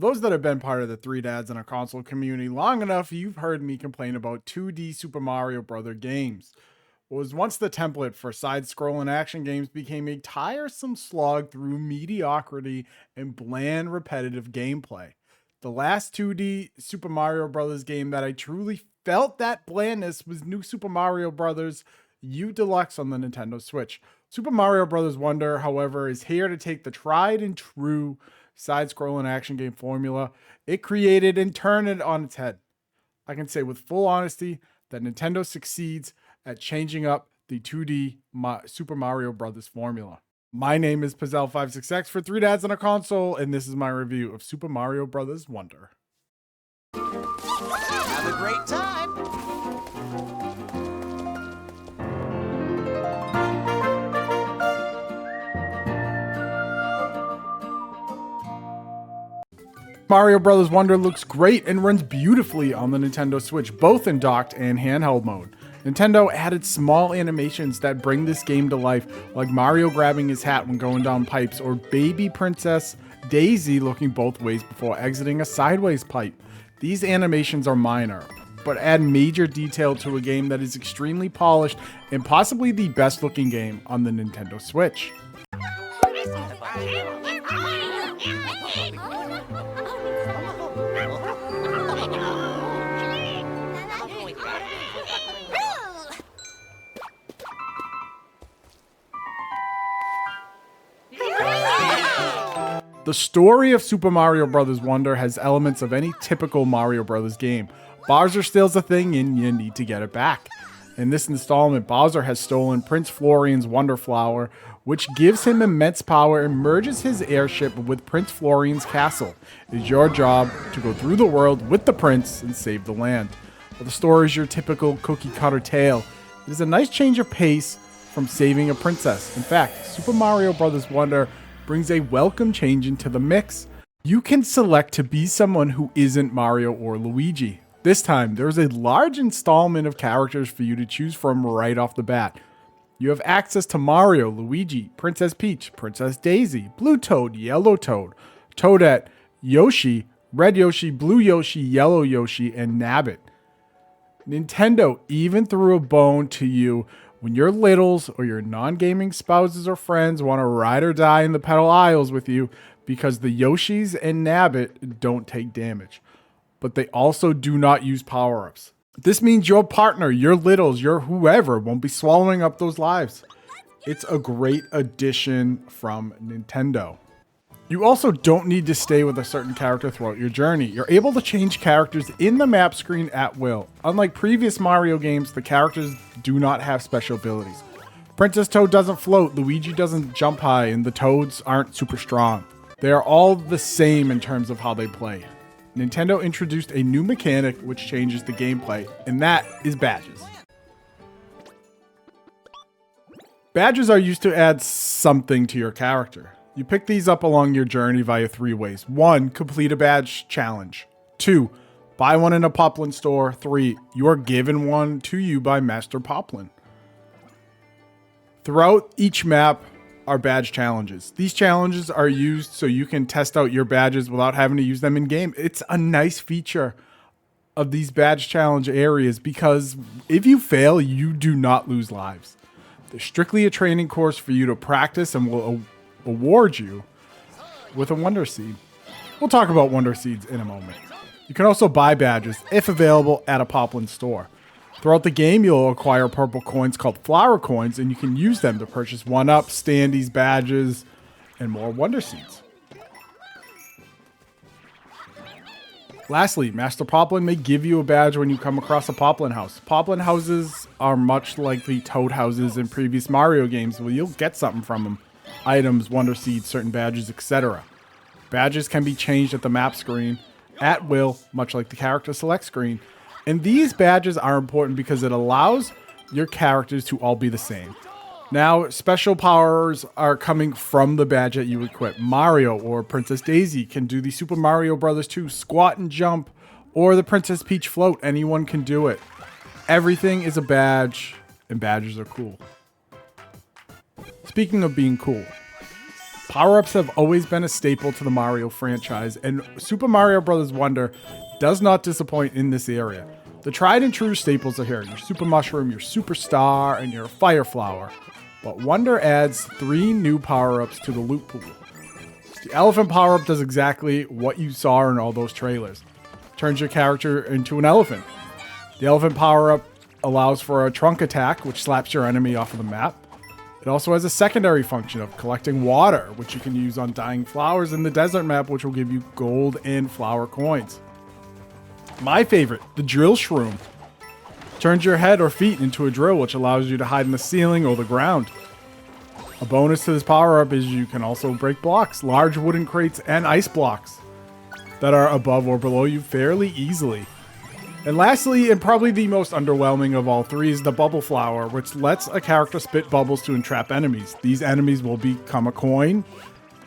For those that have been part of the Three Dads in a Console community long enough, you've heard me complain about 2D Super Mario Bros. Games. What was once the template for side-scrolling action games became a tiresome slog through mediocrity and bland, repetitive gameplay. The last 2D Super Mario Bros. Game that I truly felt that blandness was New Super Mario Bros. U Deluxe on the Nintendo Switch. Super Mario Bros. Wonder, however, is here to take the tried and true side-scrolling action game formula it created and turn it on its head. I can say with full honesty that Nintendo succeeds at changing up the 2D Super Mario Bros. Formula. My name is Pizzelle56X for Three Dads on a Console, and this is my review of Super Mario Bros. Wonder. Have a great time! Mario Bros. Wonder looks great and runs beautifully on the Nintendo Switch, both in docked and handheld mode. Nintendo added small animations that bring this game to life, like Mario grabbing his hat when going down pipes, or baby Princess Daisy looking both ways before exiting a sideways pipe. These animations are minor, but add major detail to a game that is extremely polished and possibly the best looking game on the Nintendo Switch. The story of Super Mario Bros. Wonder has elements of any typical Mario Bros. Game. Bowser steals a thing and you need to get it back. In this installment, Bowser has stolen Prince Florian's Wonder Flower, which gives him immense power and merges his airship with Prince Florian's castle. It is your job to go through the world with the prince and save the land. While the story is your typical cookie-cutter tale, it is a nice change of pace from saving a princess. In fact, Super Mario Bros. Wonder brings a welcome change into the mix. You can select to be someone who isn't Mario or Luigi. This time, there's a large installment of characters for you to choose from right off the bat. You have access to Mario, Luigi, Princess Peach, Princess Daisy, Blue Toad, Yellow Toad, Toadette, Yoshi, Red Yoshi, Blue Yoshi, Yellow Yoshi, and Nabbit. Nintendo even threw a bone to you when your littles or your non-gaming spouses or friends want to ride or die in the pedal aisles with you, because the Yoshis and Nabbit don't take damage, but they also do not use power-ups. This means your partner, your littles, your whoever won't be swallowing up those lives. It's a great addition from Nintendo. You also don't need to stay with a certain character throughout your journey. You're able to change characters in the map screen at will. Unlike previous Mario games, the characters do not have special abilities. Princess Toad doesn't float, Luigi doesn't jump high, and the Toads aren't super strong. They are all the same in terms of how they play. Nintendo introduced a new mechanic which changes the gameplay, and that is badges. Badges are used to add something to your character. You pick these up along your journey via 3 ways. 1, complete a badge challenge. 2, buy one in a Poplin store. 3, you are given one to you by Master Poplin. Throughout each map are badge challenges. These challenges are used so you can test out your badges without having to use them in game. It's a nice feature of these badge challenge areas because if you fail, you do not lose lives. They're strictly a training course for you to practice and will award you with a Wonder Seed. We'll talk about Wonder Seeds in a moment. You can also buy badges if available at a Poplin store. Throughout the game, you'll acquire purple coins called flower coins, and you can use them to purchase 1-up, standees, badges, and more Wonder Seeds. Lastly, Master Poplin may give you a badge when you come across a Poplin house. Poplin houses are much like the Toad houses in previous Mario games, where you'll get something from them. Items, Wonder Seeds, certain badges, etc. Badges can be changed at the map screen at will, much like the character select screen. And these badges are important because it allows your characters to all be the same. Now, special powers are coming from the badge that you equip. Mario or Princess Daisy can do the Super Mario Bros. 2 squat and jump, or the Princess Peach float. Anyone can do it. Everything is a badge, and badges are cool. Speaking of being cool, Power-ups have always been a staple to the Mario franchise, and Super Mario Bros. Wonder does not disappoint in this area. The tried and true staples are here: your Super Mushroom, your Super Star, and your Fire Flower. But Wonder adds 3 new power-ups to the loot pool. The Elephant power-up does exactly what you saw in all those trailers. Turns your character into an elephant. The Elephant power-up allows for a trunk attack, which slaps your enemy off of the map. It also has a secondary function of collecting water, which you can use on dying flowers in the desert map, which will give you gold and flower coins. My favorite, the Drill Shroom. Turns your head or feet into a drill, which allows you to hide in the ceiling or the ground. A bonus to this power-up is you can also break blocks, large wooden crates, and ice blocks that are above or below you fairly easily. And lastly, and probably the most underwhelming of all 3, is the Bubble Flower, which lets a character spit bubbles to entrap enemies. These enemies will become a coin.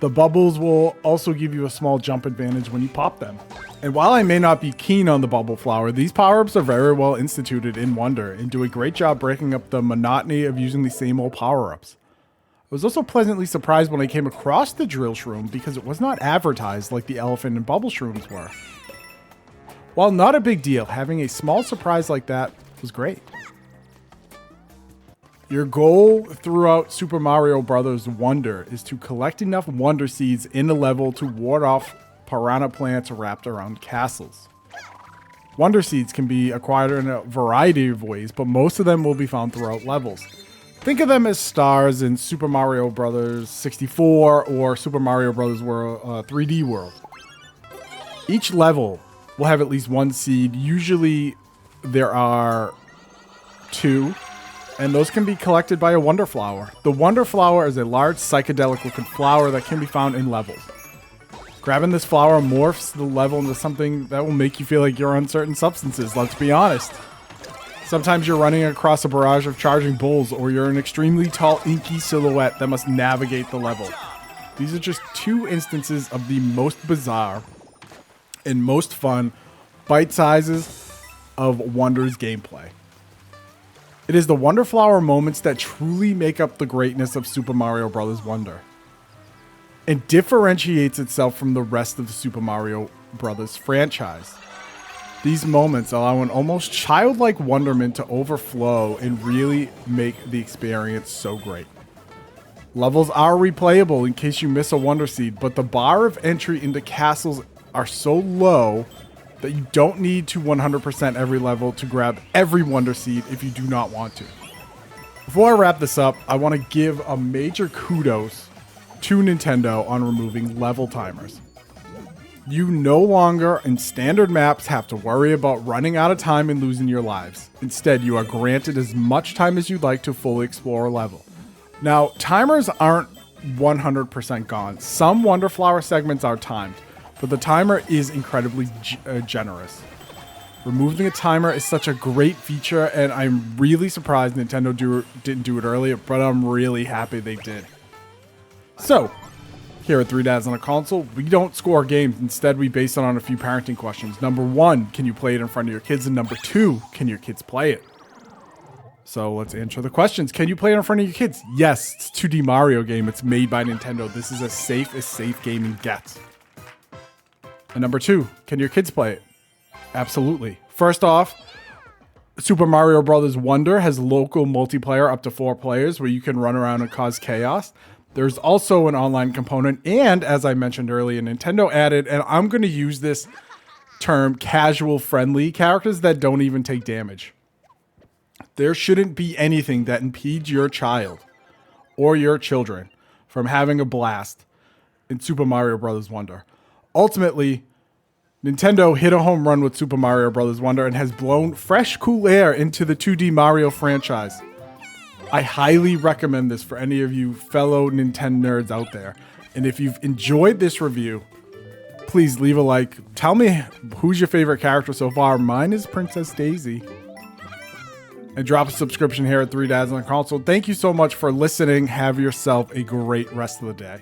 The bubbles will also give you a small jump advantage when you pop them. And while I may not be keen on the Bubble Flower, these power-ups are very well instituted in Wonder and do a great job breaking up the monotony of using the same old power-ups. I was also pleasantly surprised when I came across the Drill Shroom because it was not advertised like the Elephant and Bubble Shrooms were. While not a big deal, having a small surprise like that was great. Your goal throughout Super Mario Bros. Wonder is to collect enough Wonder Seeds in a level to ward off piranha plants wrapped around castles. Wonder Seeds can be acquired in a variety of ways, but most of them will be found throughout levels. Think of them as stars in Super Mario Bros. 64 or Super Mario Bros. World 3D World. Each level will have at least 1 seed. Usually there are 2, and those can be collected by a Wonder Flower. The Wonder Flower is a large psychedelic looking flower that can be found in levels. Grabbing this flower morphs the level into something that will make you feel like you're on certain substances, let's be honest. Sometimes you're running across a barrage of charging bulls, or you're an extremely tall, inky silhouette that must navigate the level. These are just 2 instances of the most bizarre and most fun bite sizes of Wonder's gameplay. It is the Wonder Flower moments that truly make up the greatness of Super Mario Bros. Wonder, and differentiates itself from the rest of the Super Mario Bros. Franchise. These moments allow an almost childlike wonderment to overflow and really make the experience so great. Levels are replayable in case you miss a Wonder Seed, but the bar of entry into castles are so low that you don't need to 100% every level to grab every Wonder Seed if you do not want to. Before I wrap this up, I want to give a major kudos to Nintendo on removing level timers. You no longer in standard maps have to worry about running out of time and losing your lives. Instead, you are granted as much time as you'd like to fully explore a level. Now, timers aren't 100% gone. Some Wonder Flower segments are timed, but the timer is incredibly generous. Removing a timer is such a great feature, and I'm really surprised Nintendo didn't do it earlier, but I'm really happy they did. So, here at 3 Dads on a Console, we don't score games. Instead, we base it on a few parenting questions. Number 1, can you play it in front of your kids? And number 2, can your kids play it? So let's answer the questions. Can you play it in front of your kids? Yes, it's a 2D Mario game. It's made by Nintendo. This is as safe gaming gets. And number 2, can your kids play it? Absolutely. First off, Super Mario Bros. Wonder has local multiplayer up to 4 players where you can run around and cause chaos. There's also an online component, and as I mentioned earlier, Nintendo added, and I'm going to use this term, casual friendly characters that don't even take damage. There shouldn't be anything that impedes your child or your children from having a blast in Super Mario Bros. Wonder. Ultimately, Nintendo hit a home run with Super Mario Bros. Wonder and has blown fresh, cool air into the 2D Mario franchise. I highly recommend this for any of you fellow Ninten-Nerds out there. And if you've enjoyed this review, please leave a like. Tell me who's your favorite character so far. Mine is Princess Daisy. And drop a subscription here at 3 Dads on a Console. Thank you so much for listening. Have yourself a great rest of the day.